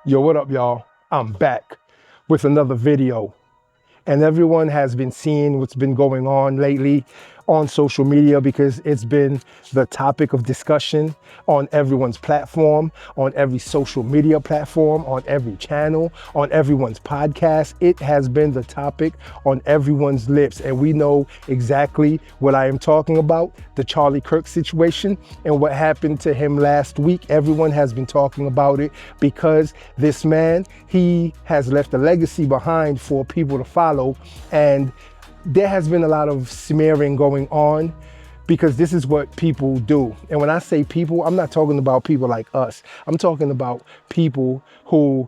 Yo, what up, y'all? I'm back with another video. And everyone has been seeing what's been going on lately on social media because it's been the topic of discussion on everyone's platform, on every social media platform, on every channel, on everyone's podcast. It has been the topic on everyone's lips. And we know exactly what I am talking about, the Charlie Kirk situation and what happened to him last week. Everyone has been talking about it because this man, he has left a legacy behind for people to follow. And there has been a lot of smearing going on because this is what people do. And when I say people, I'm not talking about people like us. I'm talking about people who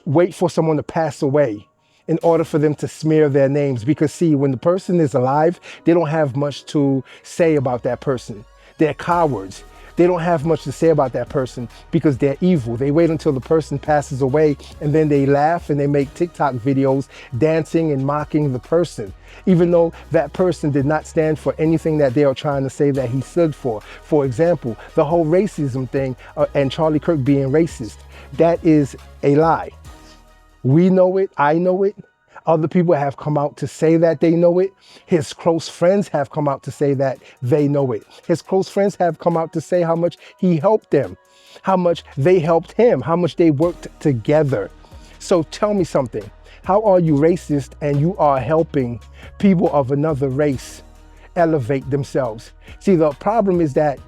wait for someone to pass away in order for them to smear their names. Because see, when the person is alive, they don't have much to say about that person. They're cowards. They don't have much to say about that person because they're evil. They wait until the person passes away and then they laugh and they make TikTok videos dancing and mocking the person, even though that person did not stand for anything that they are trying to say that he stood for. For example, the whole racism thing and Charlie Kirk being racist, that is a lie. We know it, I know it. Other people have come out to say that they know it. His close friends have come out to say that they know it. His close friends have come out to say how much he helped them, how much they helped him, how much they worked together. So tell me something. How are you racist and you are helping people of another race elevate themselves? See, the problem is that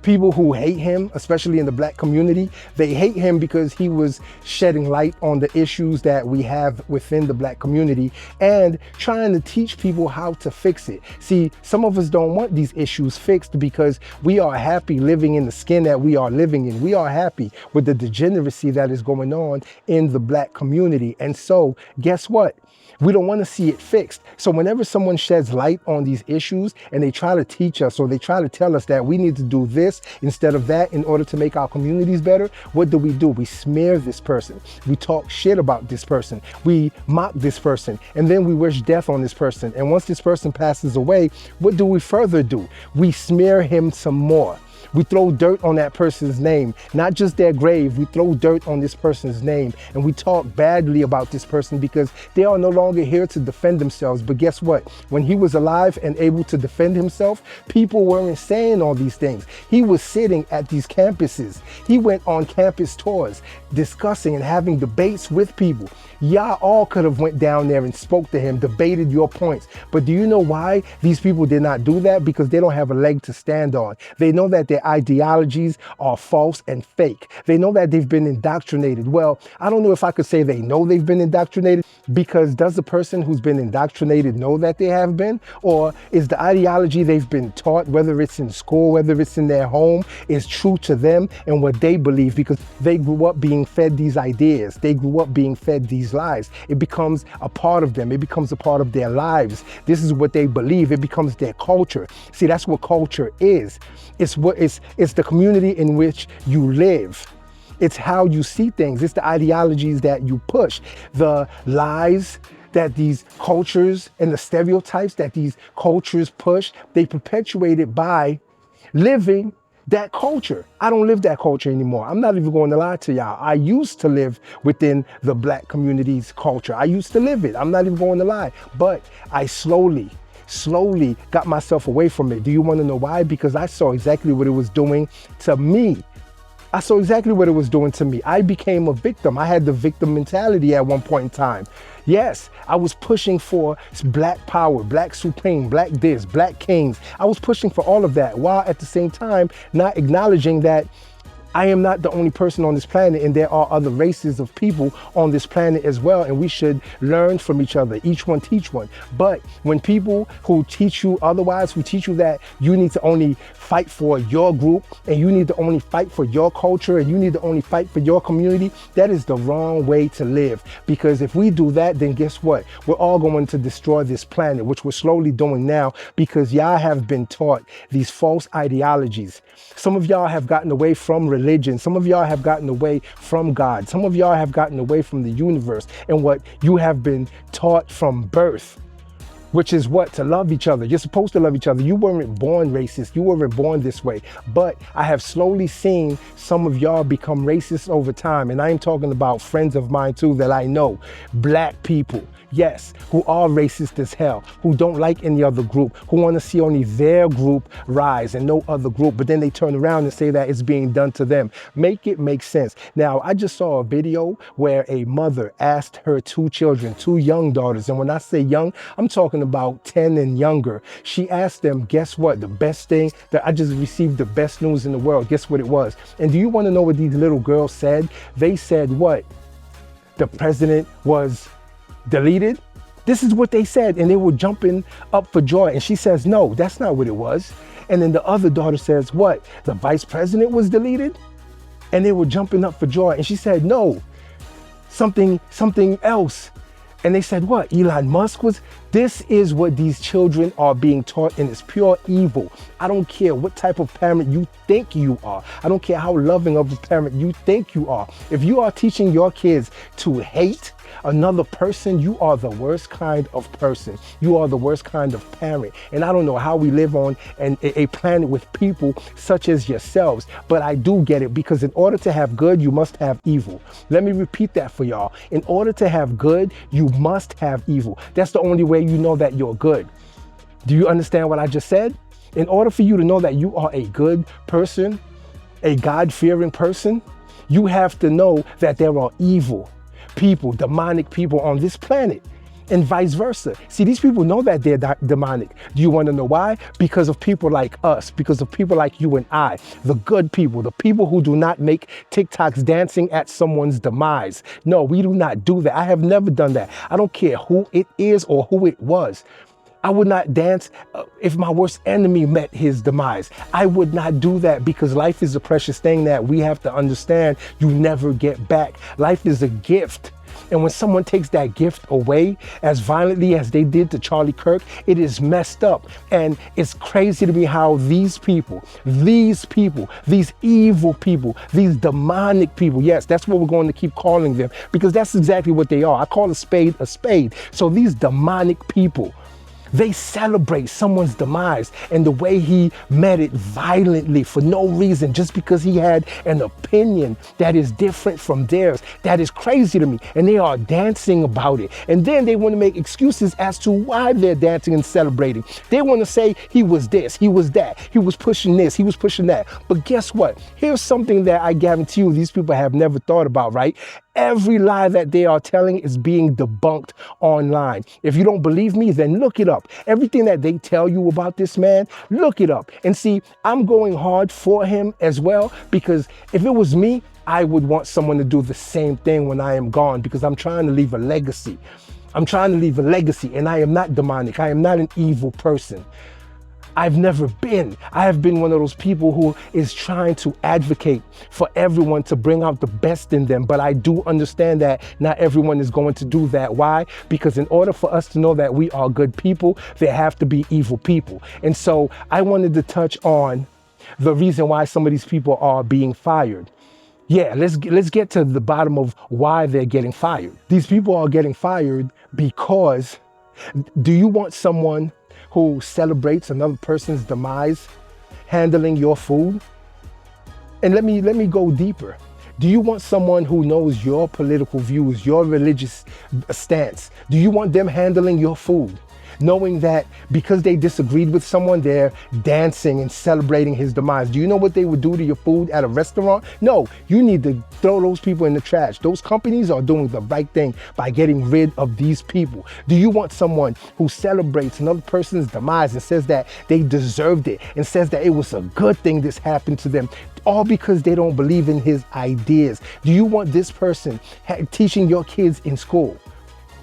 people who hate him, especially in the black community, they hate him because he was shedding light on the issues that we have within the black community and trying to teach people how to fix it. See, some of us don't want these issues fixed because we are happy living in the skin that we are living in. We are happy with the degeneracy that is going on in the black community. And so guess what? We don't want to see it fixed. So whenever someone sheds light on these issues and they try to teach us or they try to tell us that we need to do this instead of that in order to make our communities better, what do? We smear this person. We talk shit about this person. We mock this person. And then we wish death on this person. And once this person passes away, what do we further do? We smear him some more. We throw dirt on that person's name, not just their grave. We throw dirt on this person's name and we talk badly about this person because they are no longer here to defend themselves. But guess what? When he was alive and able to defend himself, people weren't saying all these things. He was sitting at these campuses. He went on campus tours, discussing and having debates with people. Y'all all could have went down there and spoke to him, debated your points. But do you know why these people did not do that? Because they don't have a leg to stand on. They know that their ideologies are false and fake. They know that they've been indoctrinated. Well, I don't know if I could say they know they've been indoctrinated, because does the person who's been indoctrinated know that they have been? Or is the ideology they've been taught, whether it's in school, whether it's in their home, is true to them and what they believe because they grew up being fed these ideas. They grew up being fed these lies. It becomes a part of them. It becomes a part of their lives. This is what they believe. It becomes their culture. See, that's what culture is. It's the community in which you live. It's how you see things. It's the ideologies that you push, the lies that these cultures and the stereotypes that these cultures push. They perpetuate it by living that culture. I don't live that culture anymore. I'm not even going to lie to y'all. I used to live within the black community's culture. I used to live it. I'm not even going to lie. But I slowly got myself away from it. Do you want to know why? Because I saw exactly what it was doing to me. I saw exactly what it was doing to me. I became a victim. I had the victim mentality at one point in time. Yes, I was pushing for black power, black supreme, black this, black kings. I was pushing for all of that while at the same time not acknowledging that I am not the only person on this planet and there are other races of people on this planet as well, and we should learn from each other, each one teach one. But when people who teach you otherwise, who teach you that you need to only fight for your group and you need to only fight for your culture and you need to only fight for your community, that is the wrong way to live. Because if we do that, then guess what? We're all going to destroy this planet, which we're slowly doing now because y'all have been taught these false ideologies. Some of y'all have gotten away from religion. Some of y'all have gotten away from God. Some of y'all have gotten away from the universe and what you have been taught from birth. which is what? To love each other. You're supposed to love each other. You weren't born racist. You weren't born this way. But I have slowly seen some of y'all become racist over time. And I am talking about friends of mine too that I know. Black people, yes, who are racist as hell, who don't like any other group, who want to see only their group rise and no other group. But then they turn around and say that it's being done to them. Make it make sense. Now, I just saw a video where a mother asked her two children, two young daughters. And when I say young, I'm talking about 10 and younger. She asked them, guess what? The best thing that I just received, the best news in the world. Guess what it was? And do you want to know what these little girls said? They said what? The president was deleted? This is what they said. And they were jumping up for joy. And she says, no, that's not what it was. And then the other daughter says, what? The vice president was deleted? And they were jumping up for joy. And she said, no, something else. And they said, what? Elon Musk was? This is what these children are being taught, and it's pure evil. I don't care what type of parent you think you are. I don't care how loving of a parent you think you are. If you are teaching your kids to hate another person, you are the worst kind of person. You are the worst kind of parent. And I don't know how we live on a planet with people such as yourselves, but I do get it, because in order to have good, you must have evil. Let me repeat that for y'all. In order to have good, you must have evil. That's the only way you know that you're good. Do you understand what I just said? In order for you to know that you are a good person, a God-fearing person, you have to know that there are evil people, demonic people on this planet, and vice versa. See, these people know that they're demonic. Do you want to know why? Because of people like us, because of people like you and I, the good people, the people who do not make TikToks dancing at someone's demise. No, we do not do that. I have never done that. I don't care who it is or who it was. I would not dance if my worst enemy met his demise. I would not do that, because life is a precious thing that we have to understand you never get back. Life is a gift. And when someone takes that gift away as violently as they did to Charlie Kirk, it is messed up. And it's crazy to me how these people, these evil people, these demonic people, yes, that's what we're going to keep calling them, because that's exactly what they are. I call a spade a spade. So these demonic people, they celebrate someone's demise and the way he met it violently for no reason, just because he had an opinion that is different from theirs. That is crazy to me. And they are dancing about it. And then they want to make excuses as to why they're dancing and celebrating. They want to say he was this, he was that, he was pushing this, he was pushing that. But guess what? Here's something that I guarantee you these people have never thought about, right? Every lie that they are telling is being debunked online. If you don't believe me, then look it up. Everything that they tell you about this man, look it up. And see, I'm going hard for him as well, because if it was me, I would want someone to do the same thing when I am gone, because I'm trying to leave a legacy. I'm trying to leave a legacy, and I am not demonic. I am not an evil person. I've never been. I have been one of those people who is trying to advocate for everyone to bring out the best in them. But I do understand that not everyone is going to do that. Why? Because in order for us to know that we are good people, there have to be evil people. And so I wanted to touch on the reason why some of these people are being fired. Yeah, let's get to the bottom of why they're getting fired. These people are getting fired because, do you want someone who celebrates another person's demise handling your food? And let me go deeper. Do you want someone who knows your political views, your religious stance? Do you want them handling your food, knowing that because they disagreed with someone, they're dancing and celebrating his demise? Do you know what they would do to your food at a restaurant? No, you need to throw those people in the trash. Those companies are doing the right thing by getting rid of these people. Do you want someone who celebrates another person's demise and says that they deserved it, and says that it was a good thing this happened to them, all because they don't believe in his ideas? Do you want this person teaching your kids in school?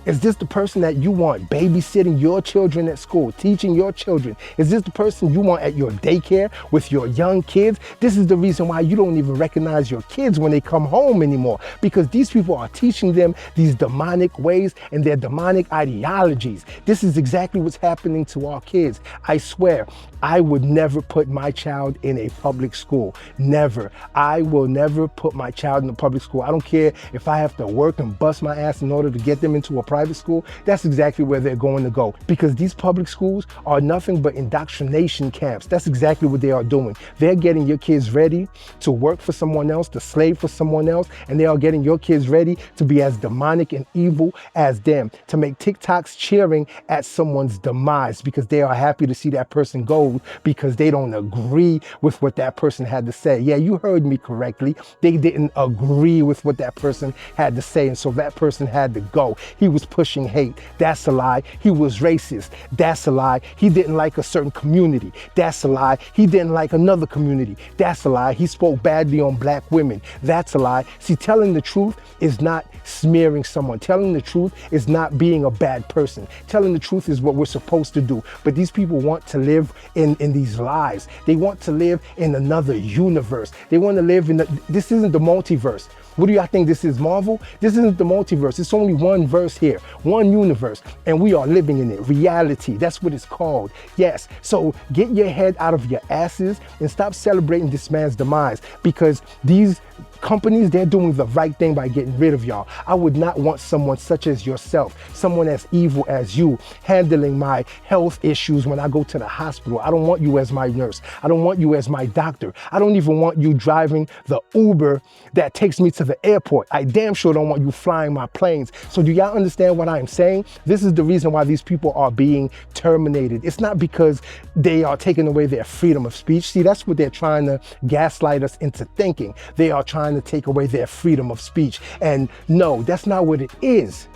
Is this the person that you want babysitting your children at school, teaching your children? Is this the person you want at your daycare with your young kids? This is the reason why you don't even recognize your kids when they come home anymore, because these people are teaching them these demonic ways and their demonic ideologies. This is exactly what's happening to our kids. I swear, I would never put my child in a public school. Never. I will never put my child in a public school. I don't care if I have to work and bust my ass in order to get them into a private school, that's exactly where they're going to go, because these public schools are nothing but indoctrination camps. That's exactly what they are doing. They're getting your kids ready to work for someone else, to slave for someone else, and they are getting your kids ready to be as demonic and evil as them, to make TikToks cheering at someone's demise because they are happy to see that person go because they don't agree with what that person had to say. Yeah, you heard me correctly. They didn't agree with what that person had to say, and so that person had to go. He was pushing hate. That's a lie. He was racist. That's a lie. He didn't like a certain community. That's a lie. He didn't like another community. That's a lie. He spoke badly on black women. That's a lie. See, telling the truth is not smearing someone. Telling the truth is not being a bad person. Telling the truth is what we're supposed to do. But these people want to live in these lies. They want to live in another universe. They want to live in this isn't the multiverse. What do y'all think this is, Marvel? This isn't the multiverse. It's only one verse here, one universe, and we are living in it. Reality, that's what it's called. Yes, so get your head out of your asses and stop celebrating this man's demise, because these companies, they're doing the right thing by getting rid of y'all. I would not want someone such as yourself, someone as evil as you, handling my health issues when I go to the hospital. I don't want you as my nurse. I don't want you as my doctor. I don't even want you driving the Uber that takes me to the airport. I damn sure don't want you flying my planes. So do y'all understand what I'm saying? This is the reason why these people are being terminated. It's not because they are taking away their freedom of speech. See, that's what they're trying to gaslight us into thinking. They are trying to take away their freedom of speech. And no, that's not what it is.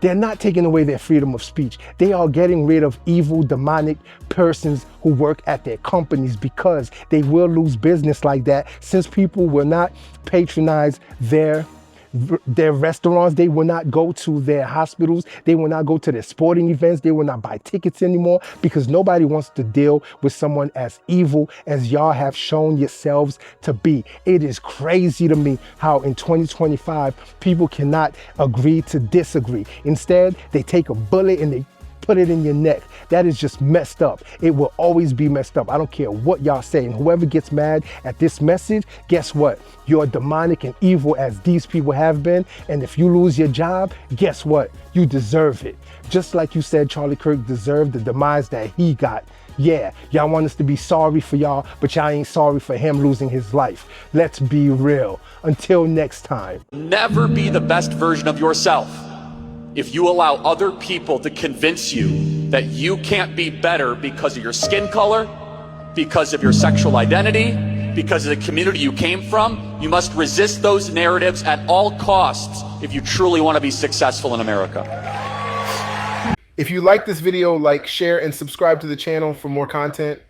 They're not taking away their freedom of speech. They are getting rid of evil, demonic persons who work at their companies, because they will lose business like that, since people will not patronize their restaurants. They will not go to their hospitals. They will not go to their sporting events. They will not buy tickets anymore, because nobody wants to deal with someone as evil as y'all have shown yourselves to be. It is crazy to me how in 2025 people cannot agree to disagree. Instead, they take a bullet and they put it in your neck. That is just messed up. It will always be messed up. I don't care what y'all say. And whoever gets mad at this message, guess what? You're demonic and evil as these people have been. And if you lose your job, guess what? You deserve it. Just like you said, Charlie Kirk deserved the demise that he got. Yeah, y'all want us to be sorry for y'all, but y'all ain't sorry for him losing his life. Let's be real. Until next time. Never be the best version of yourself if you allow other people to convince you that you can't be better because of your skin color, because of your sexual identity, because of the community you came from. You must resist those narratives at all costs if you truly want to be successful in America. If you like this video, like, share, and subscribe to the channel for more content.